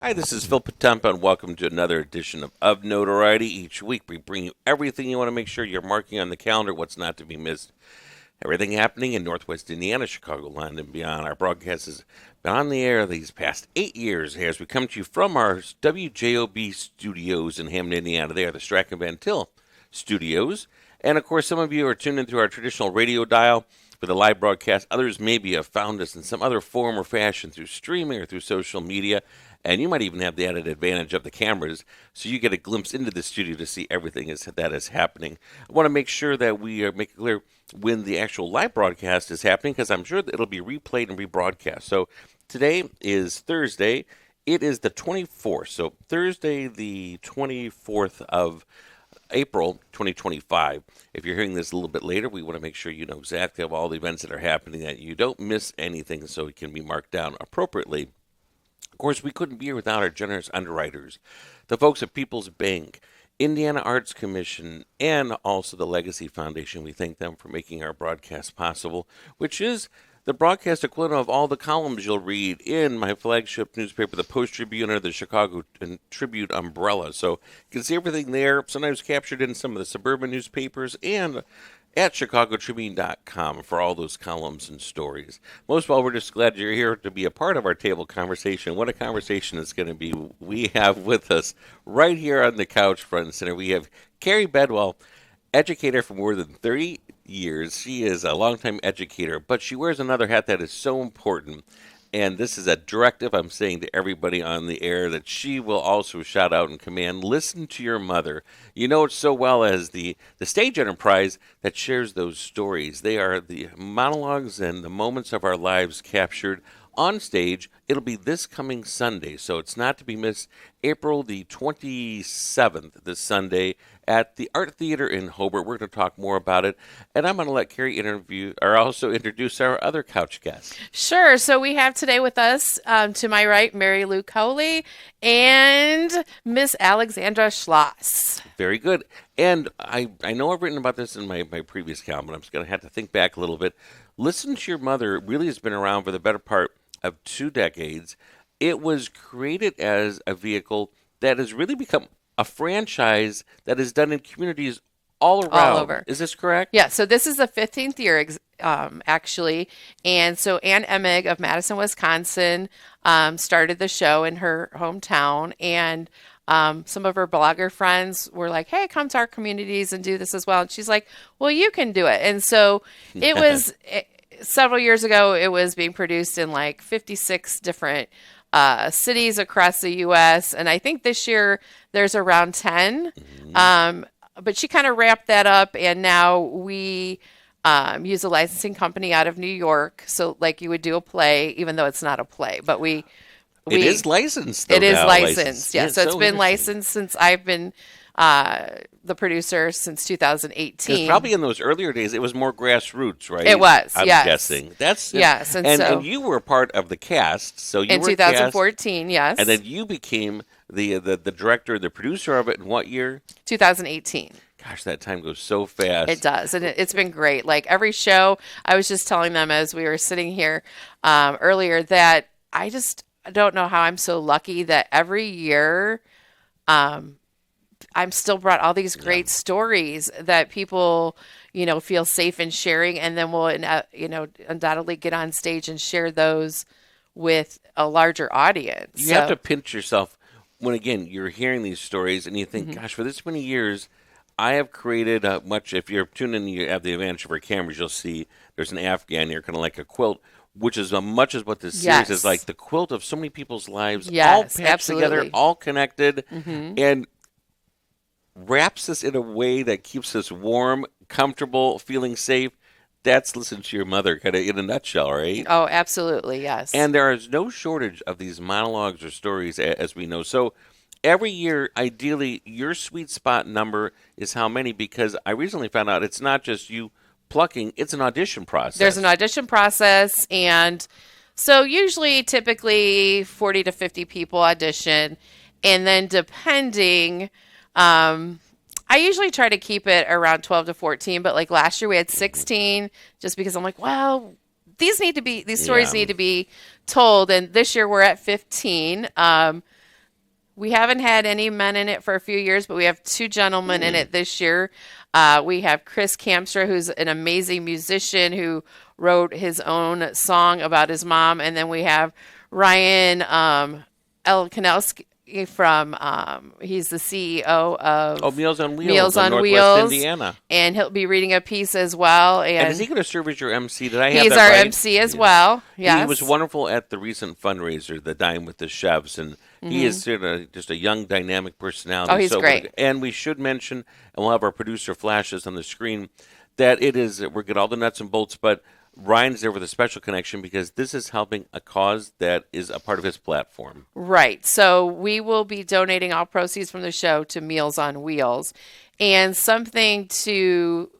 Hi, this is Phil Potempa, and welcome to another edition of Notoriety. Each week, we bring you everything you want to make sure you're marking on the calendar, what's not to be missed. Everything happening in Northwest Indiana, Chicagoland, and beyond. Our broadcast has been on the air these past 8 years as we come to you from our WJOB studios in Hammond, Indiana. They are the Strachan Van Til studios. And, of course, some of you are tuned in through our traditional radio dial for the live broadcast. Others maybe have found us in some other form or fashion through streaming or through social media. And you might even have the added advantage of the cameras, so you get a glimpse into the studio to see everything that is happening. I want to make sure that we make it clear when the actual live broadcast is happening, because I'm sure that it'll be replayed and rebroadcast. So today is Thursday. It is the 24th. So Thursday, the 24th of April 2025. If you're hearing this a little bit later, we want to make sure you know exactly of all the events that are happening, that you don't miss anything so it can be marked down appropriately. Of course, we couldn't be here without our generous underwriters, the folks at People's Bank, Indiana Arts Commission, and also the Legacy Foundation. We thank them for making our broadcast possible, which is the broadcast equivalent of all the columns you'll read in my flagship newspaper, the Post-Tribune, or the Chicago Tribune umbrella. So you can see everything there, sometimes captured in some of the suburban newspapers, and at chicagotribune.com for all those columns and stories. Most of all, we're just glad you're here to be a part of our table conversation. What a conversation it's going to be. We have with us right here on the couch front and center, we have Carrie Bedwell, educator for more than 30 years. She is a longtime educator, but she wears another hat that is so important. And this is a directive I'm saying to everybody on the air that she will also shout out and command. Listen to your mother. You know it so well as the stage enterprise that shares those stories. They are the monologues and the moments of our lives captured on stage. It'll be this coming Sunday, so it's not to be missed. April the 27th, this Sunday, at the Art Theater in Hobart. We're going to talk more about it, and I'm going to let Carrie also introduce our other couch guest. Sure. So we have today with us, to my right, Mary Lu Cowley and Miss Alexandra Shloss. Very good. And I know I've written about this in my previous column, but I'm just going to have to think back a little bit. Listen to Your Mother really has been around for the better part of 2 decades. It was created as a vehicle that has really become a franchise that is done in communities all around. All over. Is this correct? Yeah. So this is the 15th year, actually. And so Ann Emig of Madison, Wisconsin, started the show in her hometown. And some of her blogger friends were like, hey, come to our communities and do this as well. And she's like, well, you can do it. And so it was several years ago, it was being produced in like 56 different cities across the U.S. And I think this year there's around 10. Mm-hmm. But she kind of wrapped that up. And now we use a licensing company out of New York. So like you would do a play, even though it's not a play, but it is licensed, though. It is now, licensed, yeah. So it's been interesting. licensed since I've been the producer since 2018. Probably in those earlier days, it was more grassroots, right? It was, I'm yes. guessing. Yes, and you were part of the cast, so you in were 2014, cast, yes. and then you became the director, the producer of it in what year? 2018. Gosh, that time goes so fast. It does, and it's been great. Like every show, I was just telling them as we were sitting here earlier that I don't know how I'm so lucky that every year I'm still brought all these great stories that people, feel safe in sharing, and then will, undoubtedly get on stage and share those with a larger audience. You have to pinch yourself when, again, you're hearing these stories and you think, mm-hmm. gosh, for this many years, I have created much. If you're tuned in, you have the advantage of our cameras, you'll see there's an Afghan here, kind of like a quilt, which is as much as what this series is like, the quilt of so many people's lives, all patched together, all connected, mm-hmm. and wraps us in a way that keeps us warm, comfortable, feeling safe. That's Listen to Your Mother, kind of in a nutshell, right? Oh, absolutely, yes. And there is no shortage of these monologues or stories, as we know. So every year, ideally, your sweet spot number is how many? Because I recently found out it's not just you plucking, it's an audition process. There's an audition process, and so typically 40 to 50 people audition, and then depending, I usually try to keep it around 12 to 14, but like last year we had 16, just because I'm like, well, these stories need to be told, and this year we're at 15. We haven't had any men in it for a few years, but we have two gentlemen in it this year. We have Chris Kamstra, who's an amazing musician who wrote his own song about his mom. And then we have Ryan Elkanowski from, he's the CEO of Meals on Wheels Meals in on Northwest Wheels. Indiana. And he'll be reading a piece as well. And is he going to serve as your MC? Did I have He's that our right? MC as well. Yes. He was wonderful at the recent fundraiser, the Dine with the Chefs, and he is just a young, dynamic personality. Oh, he's great. And we should mention, and we'll have our producer flash this on the screen, that we're getting all the nuts and bolts, but Ryan's there with a special connection because this is helping a cause that is a part of his platform. Right. So we will be donating all proceeds from the show to Meals on Wheels. And something to,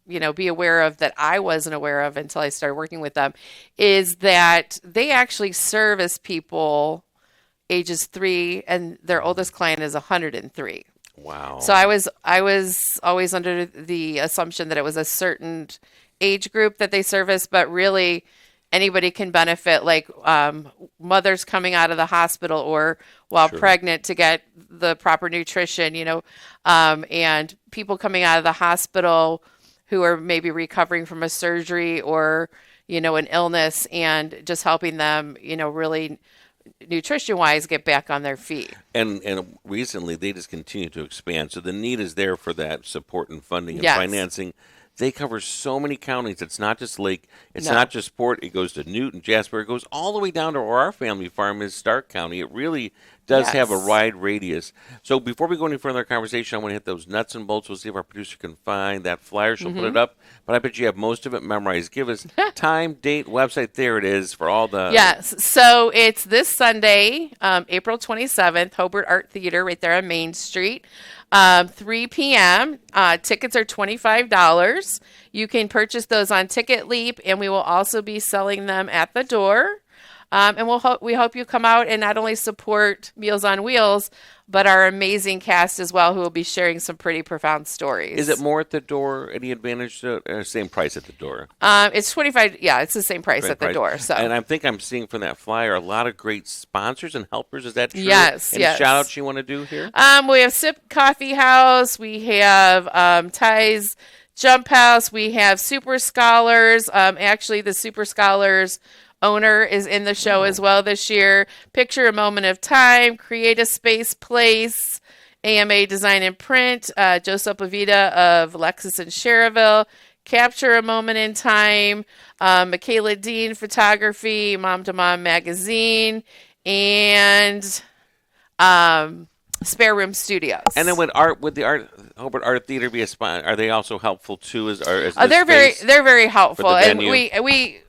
be aware of that I wasn't aware of until I started working with them is that they actually service people ages 3, and their oldest client is 103. Wow. So I was always under the assumption that it was a certain age group that they service, but really anybody can benefit, like mothers coming out of the hospital or while pregnant to get the proper nutrition, and people coming out of the hospital who are maybe recovering from a surgery or, an illness, and just helping them, really nutrition-wise get back on their feet. And recently they just continue to expand. So the need is there for that support and funding and financing. They cover so many counties. It's not just Lake. It's not just Port. It goes to Newton, Jasper. It goes all the way down to where our family farm is, Stark County. It really does have a wide radius. So before we go any further in our conversation, I want to hit those nuts and bolts. We'll see if our producer can find that flyer. She'll put it up. But I bet you have most of it memorized. Give us time, date, website. There it is for all the... Yes. So it's this Sunday, April 27th, Hobart Art Theater right there on Main Street. 3 p.m. Tickets are $25. You can purchase those on Ticket Leap, and we will also be selling them at the door. And we hope you come out and not only support Meals on Wheels, but our amazing cast as well, who will be sharing some pretty profound stories. Is it more at the door? Any advantage to it? Same price at the door? It's $25. Yeah, it's the same price at the door. So, and I think I'm seeing from that flyer a lot of great sponsors and helpers. Is that true? Yes. Any shout outs you want to do here? We have Sip Coffee House. We have Ty's Jump House. We have Super Scholars. Actually, the Super Scholars owner is in the show as well this year. Picture a Moment of Time, Create a Space Place, AMA Design and Print, Joseph Levita of Lexus and Cherville, Capture a Moment in Time, Michaela Dean Photography, Mom to Mom Magazine, and Spare Room Studios. And then would the Hobart Art Theater be a sponsor? Are they also helpful too? They're very helpful, and we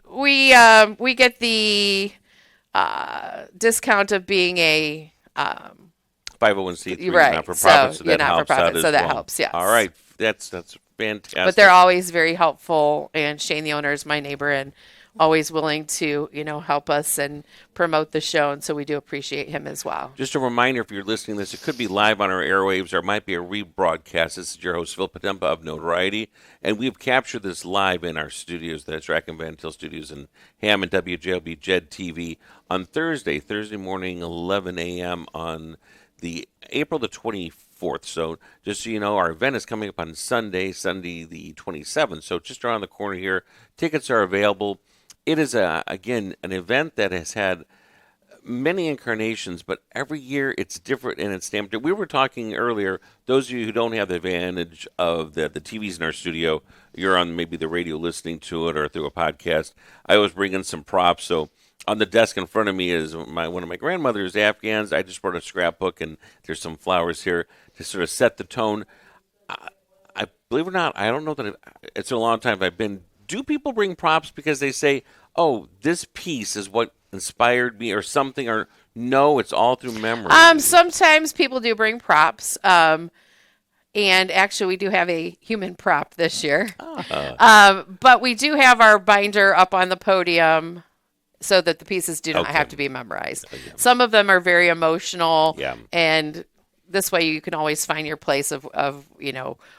get the discount of being a 501c3 right, not-for-profit, so that helps out as so that well. helps, yes. All right, that's fantastic. But they're always very helpful, and Shane, the owner, is my neighbor, and always willing to, help us and promote the show, and so we do appreciate him as well. Just a reminder, if you're listening to this, it could be live on our airwaves, or it might be a rebroadcast. This is your host, Phil Potempa of Notoriety, and we've captured this live in our studios, the Track and Van Til Studios in Hammond, WJOB, JED TV, on Thursday morning, 11 a.m. on the April the 24th. So just so you know, our event is coming up on Sunday the 27th. So just around the corner here. Tickets are available. It is, again, an event that has had many incarnations, but every year it's different and it's stamped. We were talking earlier, those of you who don't have the advantage of the TVs in our studio, you're on maybe the radio listening to it or through a podcast. I always bring in some props. So on the desk in front of me is one of my grandmother's Afghans. I just brought a scrapbook, and there's some flowers here to sort of set the tone. I believe it or not, I don't know that it's a long time I've been. Do people bring props because they say, oh, this piece is what inspired me or something, or no, it's all through memory? Sometimes people do bring props. And actually, we do have a human prop this year. But we do have our binder up on the podium so that the pieces do not have to be memorized. Some of them are very emotional and this way you can always find your place of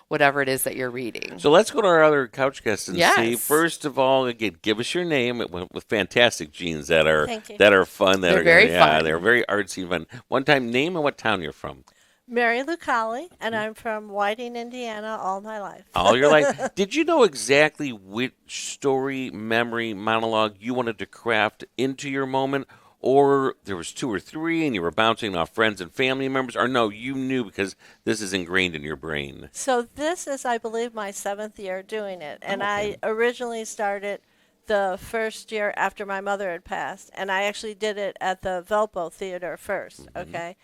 whatever it is that you're reading. So let's go to our other couch guests and Yes. see. First of all, again, give us your name with fantastic jeans that are Thank you. fun. They're very fun. They're very artsy and fun. One time, name and what town you're from. Mary Lu Cowley, and I'm from Whiting, Indiana, all my life. All your life. Did you know exactly which story, memory, monologue you wanted to craft into your moment? Or there was 2 or 3 and you were bouncing off friends and family members? Or no, you knew because this is ingrained in your brain? So this is, I believe, my 7th year doing it. And Okay. I originally started the first year after my mother had passed. And I actually did it at the Velpo Theater first, okay?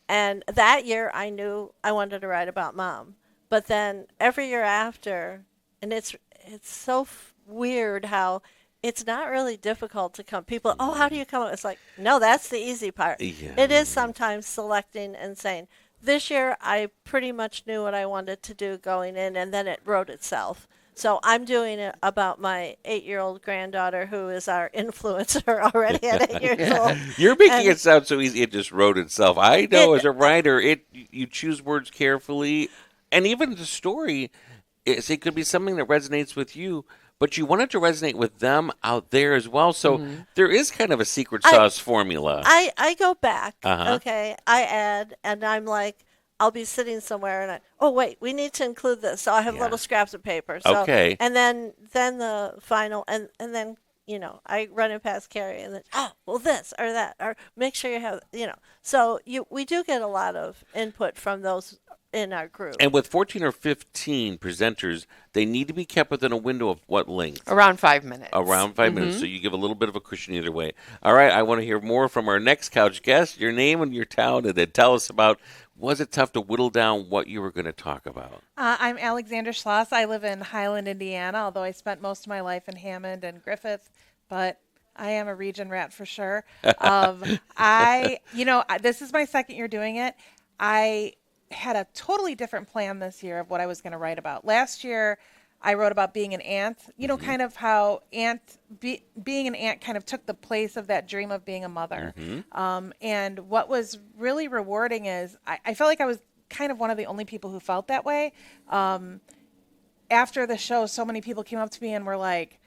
And that year I knew I wanted to write about Mom. But then every year after, and it's so weird how it's not really difficult to come. People, oh, how do you come up? It's like, no, that's the easy part. Yeah. It is sometimes selecting and saying, this year I pretty much knew what I wanted to do going in, and then it wrote itself. So I'm doing it about my 8-year-old granddaughter, who is our influencer already at 8 years old. You're making And- it sound so easy. It just wrote itself. I know as a writer, you choose words carefully, and even the story, it could be something that resonates with you, but you want it to resonate with them out there as well. So there is kind of a secret sauce formula. I go back, Uh-huh. okay, I add, and I'm like, I'll be sitting somewhere, and oh wait, we need to include this. So I have Yeah. little scraps of paper. So, Okay. And then the final, and then I run it past Carrie, and then well this or that, or make sure you have So we do get a lot of input from those in our group. And with 14 or 15 presenters, they need to be kept within a window of what length? Around 5 minutes. Around 5 minutes, so you give a little bit of a cushion either way. All right, I want to hear more from our next couch guest, your name and your town, and then tell us about, was it tough to whittle down what you were going to talk about? I'm Alexandra Shloss. I live in Highland, Indiana, although I spent most of my life in Hammond and Griffith, but I am a region rat for sure. This is my 2nd year doing it. I had a totally different plan this year of what I was going to write about. Last year, I wrote about being an aunt, kind of how being an aunt kind of took the place of that dream of being a mother. And what was really rewarding is I felt like I was kind of one of the only people who felt that way. After the show, so many people came up to me and were like,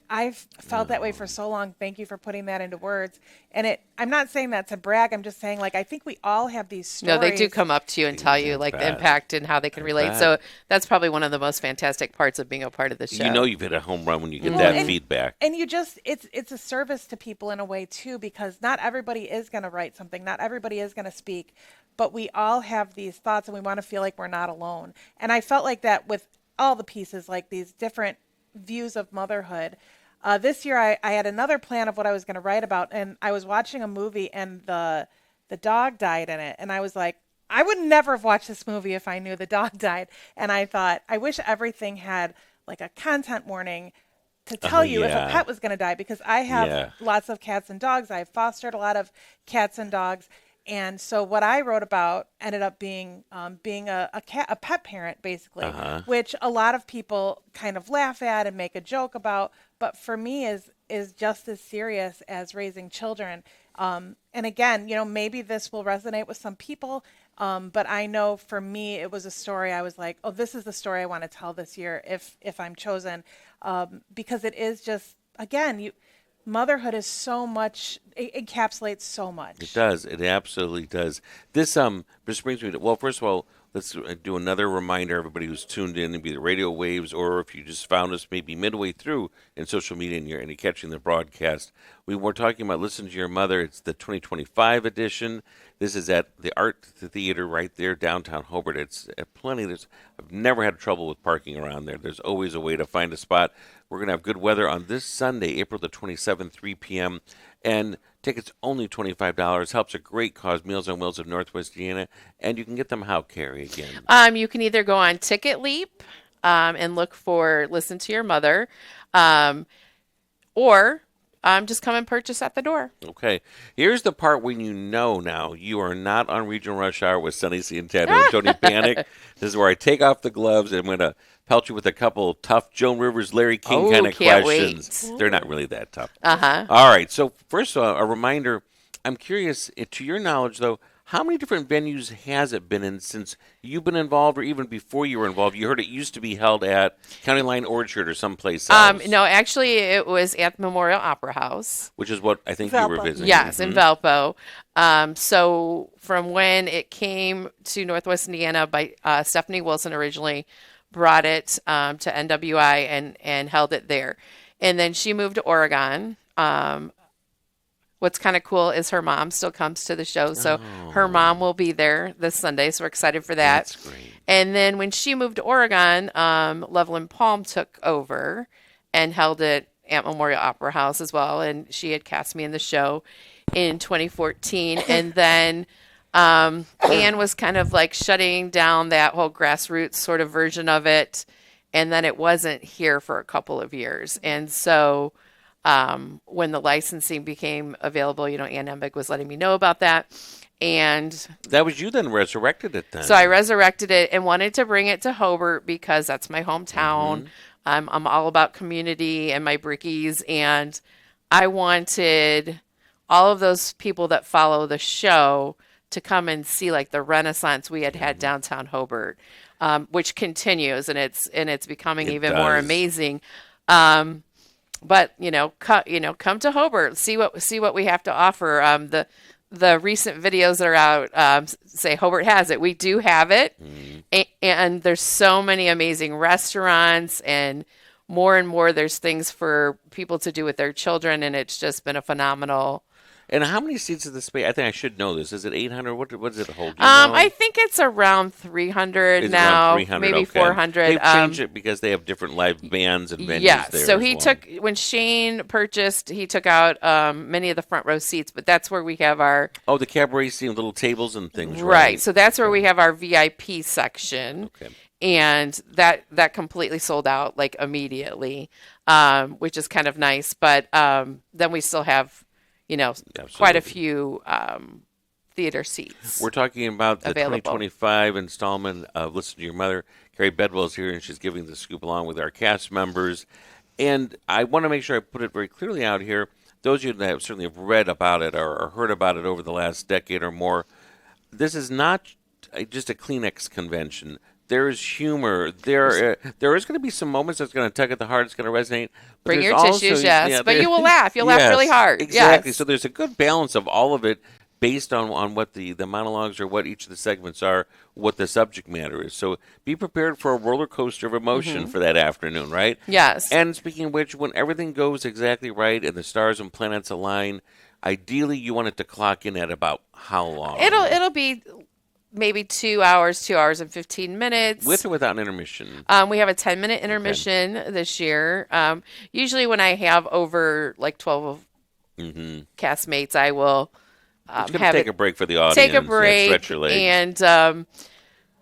I've felt that way for so long. Thank you for putting that into words. And I'm not saying that to brag. I'm just saying, I think we all have these stories. No, they do come up to you and tell you the impact and how they can relate. So that's probably one of the most fantastic parts of being a part of the show. You know you've hit a home run when you get that feedback. And it's a service to people in a way too, because not everybody is going to write something. Not everybody is going to speak, but we all have these thoughts and we want to feel like we're not alone. And I felt like that with all the pieces, like these different views of motherhood. This year I had another plan of what I was going to write about, and I was watching a movie and the dog died in it, and I was like, I would never have watched this movie if I knew the dog died. And I thought, I wish everything had like a content warning to tell you if a pet was going to die, because I have lots of cats and dogs. I've fostered a lot of cats and dogs. And so what I wrote about ended up being a pet parent, basically, which a lot of people kind of laugh at and make a joke about. But for me is just as serious as raising children. And again, maybe this will resonate with some people. But I know for me, it was a story I was like, oh, this is the story I want to tell this year if I'm chosen. Because it is just, again, motherhood is so much, it encapsulates so much. It does. It absolutely does. This just brings me to, well, first of all, let's do another reminder, everybody who's tuned in, be the radio waves, or if you just found us maybe midway through in social media and you're catching the broadcast. We were talking about Listen to Your Mother. It's the 2025 edition. This is at the Art Theater right there, downtown Hobart. It's plenty. I've never had trouble with parking around there. There's always a way to find a spot. We're going to have good weather on this Sunday, April the 27th, 3 p.m., and tickets only $25. Helps a great cause, Meals on Wheels of Northwest Indiana. And you can get them how, Carrie, again? You can either go on Ticket Leap and look for Listen to Your Mother, or just come and purchase at the door. Okay. Here's the part when you know now you are not on Regional Rush Hour with Sunny Santana and Tony Panic. This is where I take off the gloves and I'm going to pelt you with a couple tough Joan Rivers, Larry King kind of can't questions. They're not really that tough. Uh-huh. All right. So first of all, a reminder, I'm curious, to your knowledge, though, How many different venues has it been in since you've been involved, or even before you were involved? You heard it used to be held at County Line Orchard or someplace else. No, actually, it was at the Memorial Opera House. Which is what I think you were Valpo. visiting. Yes, in Valpo. So from when it came to Northwest Indiana by Stephanie Wilson originally brought it to NWI and held it there. And then she moved to Oregon. What's kind of cool is her mom still comes to the show. So her mom will be there this Sunday. So we're excited for that. That's great. And then when she moved to Oregon, Loveland Palm took over and held it at Memorial Opera House as well. And she had cast me in the show in 2014. And then Anne was kind of like shutting down that whole grassroots sort of version of it. And then it wasn't here for a couple of years. And so when the licensing became available, Ann Embig was letting me know about that. And that was you then resurrected it then. So I resurrected it and wanted to bring it to Hobart because that's my hometown. I'm all about community and my brickies. And I wanted all of those people that follow the show to come and see like the renaissance we had downtown Hobart, which continues and it's becoming even more amazing. But come to Hobart, see what we have to offer. The recent videos that are out say Hobart has it. We do have it, and there's so many amazing restaurants, and more. There's things for people to do with their children, and it's just been a phenomenal. And how many seats is the space? I think I should know this. Is it 800? What does it hold? I think it's around 300 now, around 300? maybe Okay. 400. They've changed it because they have different live bands and venues Yeah, there. so as he well. took, when Shane purchased, he took out many of the front row seats, but that's where we have our, the cabaret scene, little tables and things. right, so that's where we have our VIP section. Okay. And that completely sold out like immediately, which is kind of nice. But then we still have, quite a few theater seats. We're talking about the available. 2025 installment of Listen to Your Mother. Carrie Bedwell is here, and she's giving the scoop along with our cast members. And I want to make sure I put it very clearly out here. Those of you that certainly have read about it or heard about it over the last decade or more, this is not just a Kleenex convention. There is humor. There is going to be some moments that's going to tug at the heart. It's going to resonate. But Bring there's your also, tissues, yes. But you will laugh. You'll laugh Yes, really hard. Exactly. Yes. So there's a good balance of all of it based on what the monologues or what each of the segments are, what the subject matter is. So be prepared for a roller coaster of emotion for that afternoon, right? Yes. And speaking of which, when everything goes exactly right and the stars and planets align, ideally you want it to clock in at about how long? It'll be maybe 2 hours and 15 minutes. With or without an intermission? We have a 10-minute intermission this year. Usually when I have over like 12 castmates, I will It's going to take a break for the audience. take a break. Stretch your legs. And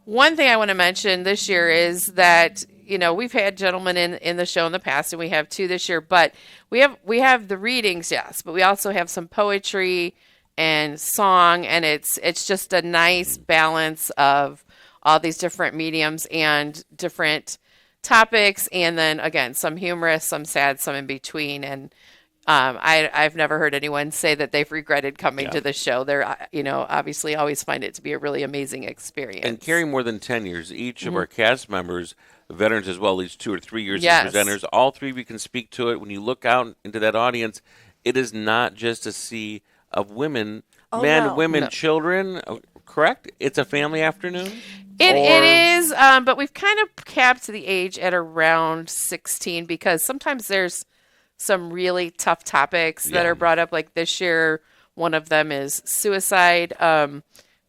one thing I want to mention this year is that, we've had gentlemen in the show in the past, and we have two this year, but we have the readings, yes, but we also have some poetry and song, and it's just a nice balance of all these different mediums and different topics, and then again some humorous, some sad, some in between. And I've never heard anyone say that they've regretted coming to the show. They're obviously always find it to be a really amazing experience. And carrying more than 10 years, each of our cast members, veterans as well, at least 2 or 3 years as presenters, all three of you can speak to it. When you look out into that audience, it is not just a sea of women, men, women, children, correct? It's a family afternoon? It is, but we've kind of capped the age at around 16 because sometimes there's some really tough topics that are brought up. Like this year, one of them is suicide.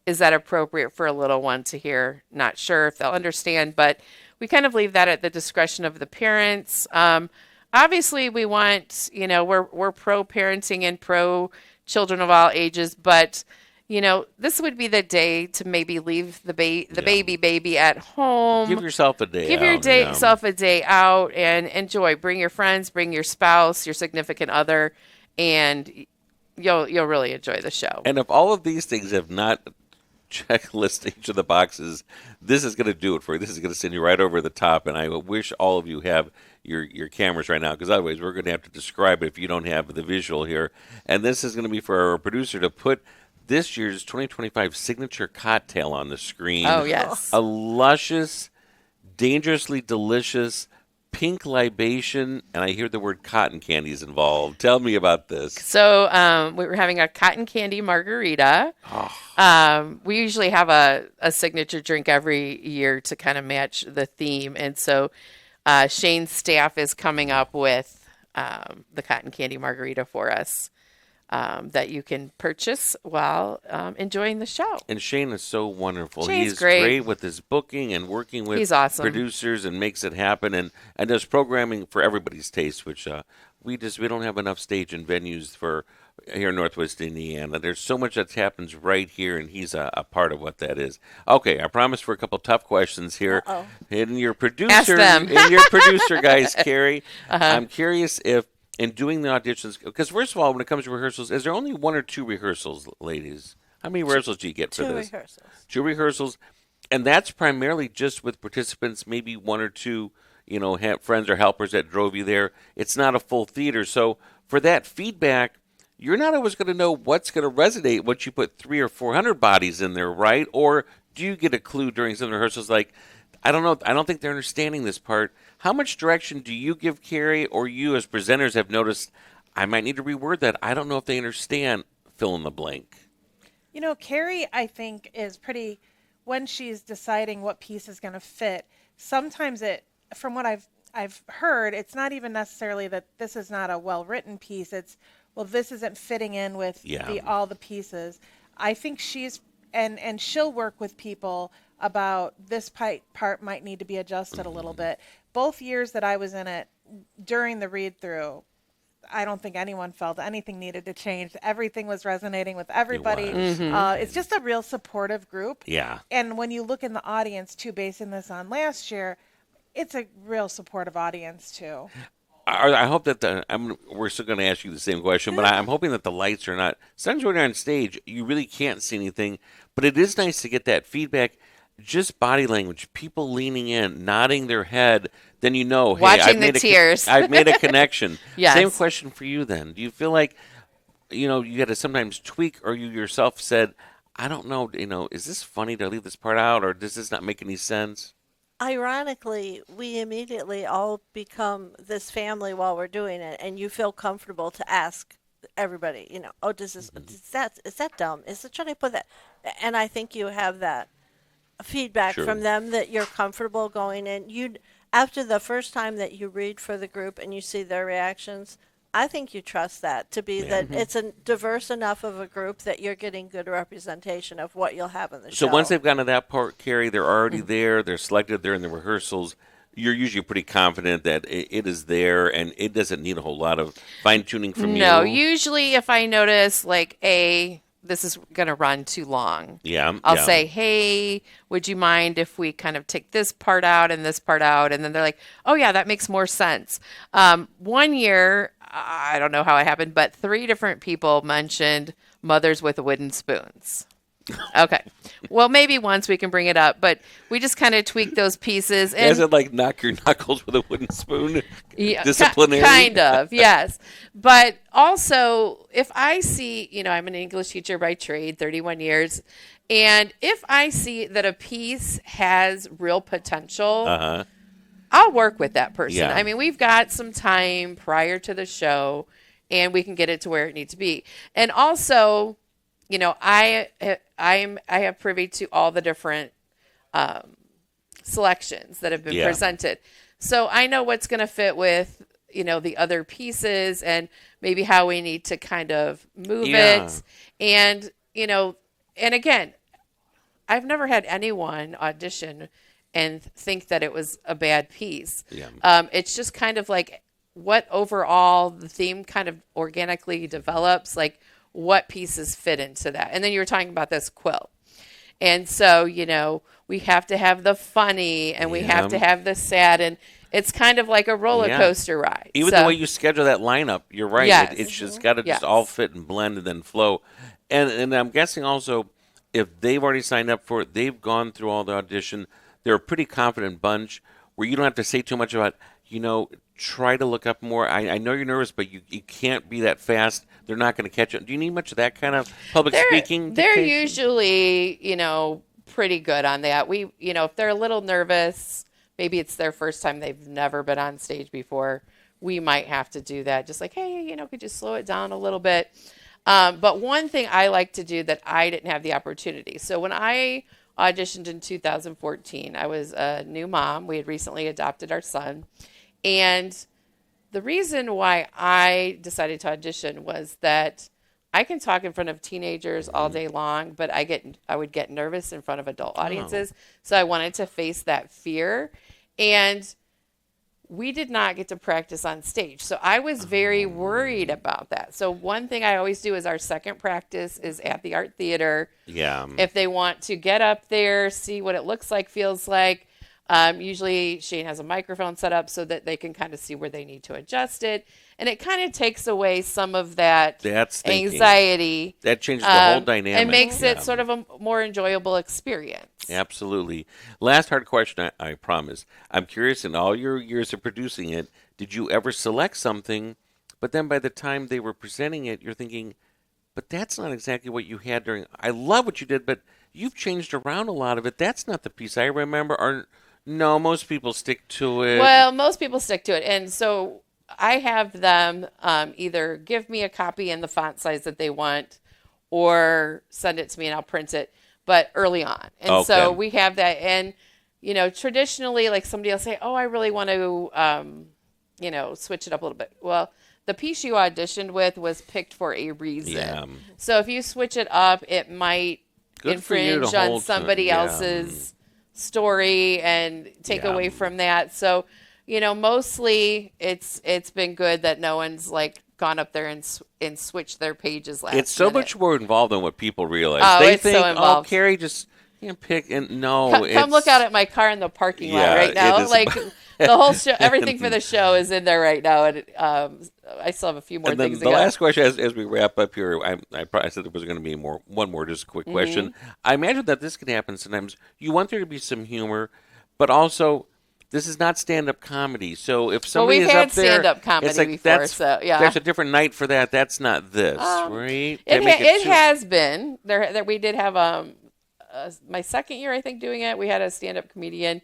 Is that appropriate for a little one to hear? Not sure if they'll understand, but we kind of leave that at the discretion of the parents. Obviously, we want, we're pro-parenting and pro-children of all ages, but this would be the day to maybe leave the baby at home. Give yourself a day Give out. yourself a day out and enjoy. Bring your friends, bring your spouse, your significant other, and you'll really enjoy the show. And if all of these things have not checklist each of the boxes, this is going to do it for you. This is going to send you right over the top. And I wish all of you have your cameras right now, because otherwise we're going to have to describe it if you don't have the visual here. And this is going to be for our producer to put this year's 2025 signature cocktail on the screen. Oh, yes. A luscious, dangerously delicious pink libation, and I hear the word cotton candies involved. Tell me about this. So we were having a cotton candy margarita. We usually have a signature drink every year to kind of match the theme. And so Shane's staff is coming up with the cotton candy margarita for us that you can purchase while enjoying the show. And Shane is so wonderful. Shane's He's great with his booking and working with He's awesome. producers and makes it happen. And does programming for everybody's taste, which we don't have enough stage and venues for here in Northwest Indiana. There's so much that happens right here, and he's a part of what that is. Okay, I promise for a couple tough questions here. In your producer, guys, Carrie, I'm curious if in doing the auditions, because first of all, when it comes to rehearsals, is there only one or two rehearsals, ladies? How many rehearsals do you get for this? Two rehearsals, and that's primarily just with participants, maybe one or two, friends or helpers that drove you there. It's not a full theater, so for that feedback, you're not always going to know what's going to resonate once you put 300 or 400 bodies in there, right? Or do you get a clue during some rehearsals like, I don't know, I don't think they're understanding this part. How much direction do you give Carrie, or you as presenters have noticed, I might need to reword that. I don't know if they understand, fill in the blank. Carrie, I think, is pretty, when she's deciding what piece is going to fit, sometimes from what I've heard, it's not even necessarily that this is not a well-written piece. It's, well, this isn't fitting in with all the pieces. I think and she'll work with people about this part might need to be adjusted a little bit. Both years that I was in it, during the read-through, I don't think anyone felt anything needed to change. Everything was resonating with everybody. It's just a real supportive group. Yeah. And when you look in the audience, too, basing this on last year, it's a real supportive audience, too. I hope that we're still going to ask you the same question, but I'm hoping that the lights are not. Sometimes when you're on stage, you really can't see anything, but it is nice to get that feedback. Just body language, people leaning in, nodding their head, then hey, watching the tears. I've made a connection. Yes. Same question for you then. Do you feel like, you got to sometimes tweak, or you yourself said, I don't know, is this funny to leave this part out, or does this not make any sense? Ironically, we immediately all become this family while we're doing it, and you feel comfortable to ask everybody, is that dumb? Should I put that? And I think you have that feedback from them that you're comfortable going in. After the first time that you read for the group and you see their reactions, I think you trust that to be that it's a diverse enough of a group that you're getting good representation of what you'll have in the show. So once they've gotten to that part, Carrie, they're already there, they're selected, they're in the rehearsals. You're usually pretty confident that it is there and it doesn't need a whole lot of fine-tuning from you. No, usually if I notice this is going to run too long. I'll say, hey, would you mind if we kind of take this part out and this part out? And then they're like, oh, yeah, that makes more sense. One year, I don't know how it happened, but 3 different people mentioned mothers with wooden spoons. Okay. Well, maybe once we can bring it up, but we just kind of tweak those pieces. And is it like knock your knuckles with a wooden spoon? Yeah, disciplinary? Kind of, yes. But also, if I see, I'm an English teacher by trade, 31 years, and if I see that a piece has real potential, I'll work with that person. Yeah. I mean, we've got some time prior to the show, and we can get it to where it needs to be. And also, I have privy to all the different selections that have been presented. So I know what's going to fit with, the other pieces and maybe how we need to kind of move it. And, and again, I've never had anyone audition and think that it was a bad piece. It's just kind of like what overall the theme kind of organically develops, like what pieces fit into that. And then you were talking about this quilt. And so, we have to have the funny and we have to have the sad, and it's kind of like a roller coaster ride. Even the way you schedule that lineup, you're right. Yes. It's just got to just all fit and blend and then flow. And I'm guessing also if they've already signed up for it, they've gone through all the audition, they're a pretty confident bunch where you don't have to say too much about, try to look up more? I know you're nervous, but you can't be that fast. They're not going to catch it. Do you need much of that kind of public speaking? They're dictation? usually, pretty good on that. If they're a little nervous, maybe it's their first time, they've never been on stage before, we might have to do that. Just like, hey, could you slow it down a little bit? But one thing I like to do that I didn't have the opportunity. So when I auditioned in 2014, I was a new mom. We had recently adopted our son. And the reason why I decided to audition was that I can talk in front of teenagers all day long, but I would get nervous in front of adult audiences. So I wanted to face that fear. And we did not get to practice on stage. So I was very worried about that. So one thing I always do is our second practice is at the art theater. Yeah. If they want to get up there, see what it looks like, feels like, usually Shane has a microphone set up so that they can kind of see where they need to adjust it. And it kind of takes away some of that anxiety. That changes the whole dynamic. And makes it sort of a more enjoyable experience. Absolutely. Last hard question, I promise. I'm curious, in all your years of producing it, did you ever select something, but then by the time they were presenting it, you're thinking, but that's not exactly what you had during... I love what you did, but you've changed around a lot of it. That's not the piece I remember. Or no, most people stick to it. Well, most people stick to it. And so I have them either give me a copy in the font size that they want or send it to me and I'll print it, but early on. And so we have that. And, traditionally, like somebody will say, oh, I really want to, switch it up a little bit. Well, the piece you auditioned with was picked for a reason. Yeah. So if you switch it up, it might infringe on somebody else's story and take away from that. So, mostly it's been good that no one's like gone up there and switched their pages last It's so minute. much more involved than what people realize. Oh, they it's think, so involved. Carrie just pick and no. Come look out at my car in the parking lot right now. Like the whole show, everything for the show is in there right now, and I still have a few more and then things to the go. last question, as we wrap up here, I probably said there was going to be one more, just a quick question. I imagine that this can happen sometimes. You want there to be some humor, but also this is not stand-up comedy. So if somebody we've is had up there, stand-up comedy it's like before, so yeah, there's a different night for that. That's not this, right? It has been there. We did have my second year, I think, doing it. We had a stand-up comedian,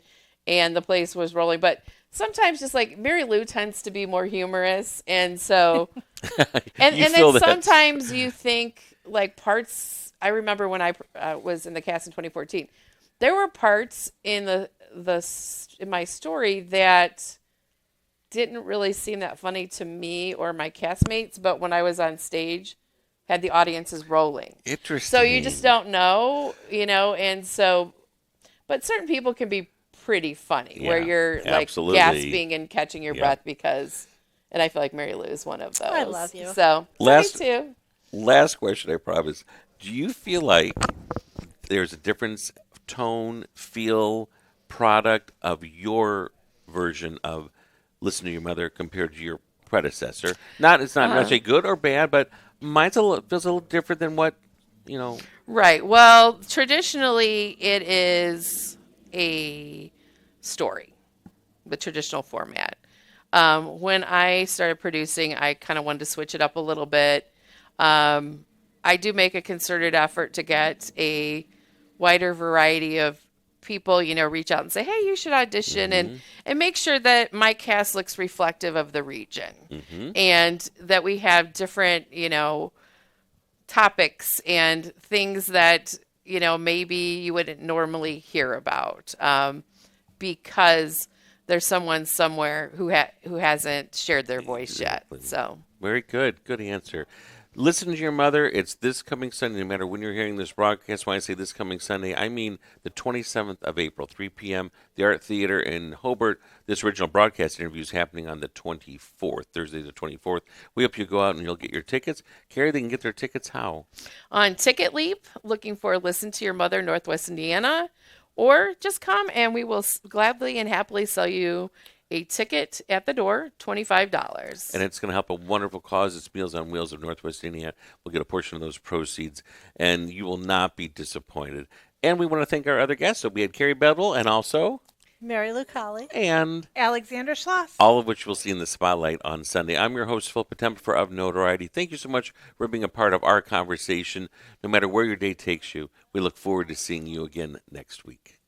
and the place was rolling. But sometimes, just like Mary Lou tends to be more humorous, and so and then sometimes you think like parts. I remember when I was in the cast in 2014, there were parts in in my story that didn't really seem that funny to me or my castmates, but when I was on stage, had the audiences rolling. Interesting. So you just don't know, and so, but certain people can be pretty funny where you're like gasping and catching your breath because, and I feel like Mary Lou is one of those. I love you. So, me too. Last question, I promise. Do you feel like there's a difference, tone, feel, product of your version of Listen to Your Mother compared to your predecessor? It's not necessarily good or bad, but mine's feels a little different than what, Right. Well, traditionally, it is a story, the traditional format. When I started producing, I kind of wanted to switch it up a little bit. I do make a concerted effort to get a wider variety of people, reach out and say, hey, you should audition and make sure that my cast looks reflective of the region and that we have different, topics and things that, maybe you wouldn't normally hear about because there's someone somewhere who hasn't shared their voice yet. So very good. Good answer. Listen to Your Mother. It's this coming Sunday, no matter when you're hearing this broadcast. When I say this coming Sunday, I mean the 27th of April, 3 p.m., the Art Theater in Hobart. This original broadcast interview is happening on the 24th, Thursday the 24th. We hope you go out and you'll get your tickets. Carrie, they can get their tickets how? On Ticket Leap, looking for Listen to Your Mother, Northwest Indiana, or just come and we will gladly and happily sell you a ticket at the door, $25. And it's going to help a wonderful cause. It's Meals on Wheels of Northwest Indiana. We'll get a portion of those proceeds, and you will not be disappointed. And we want to thank our other guests. So we had Carrie Bedwell and also Mary Lu Cowley. and Alexandra Shloss. all of which we'll see in the spotlight on Sunday. I'm your host, Phil Potempa for Of Notoriety. Thank you so much for being a part of our conversation. No matter where your day takes you, we look forward to seeing you again next week.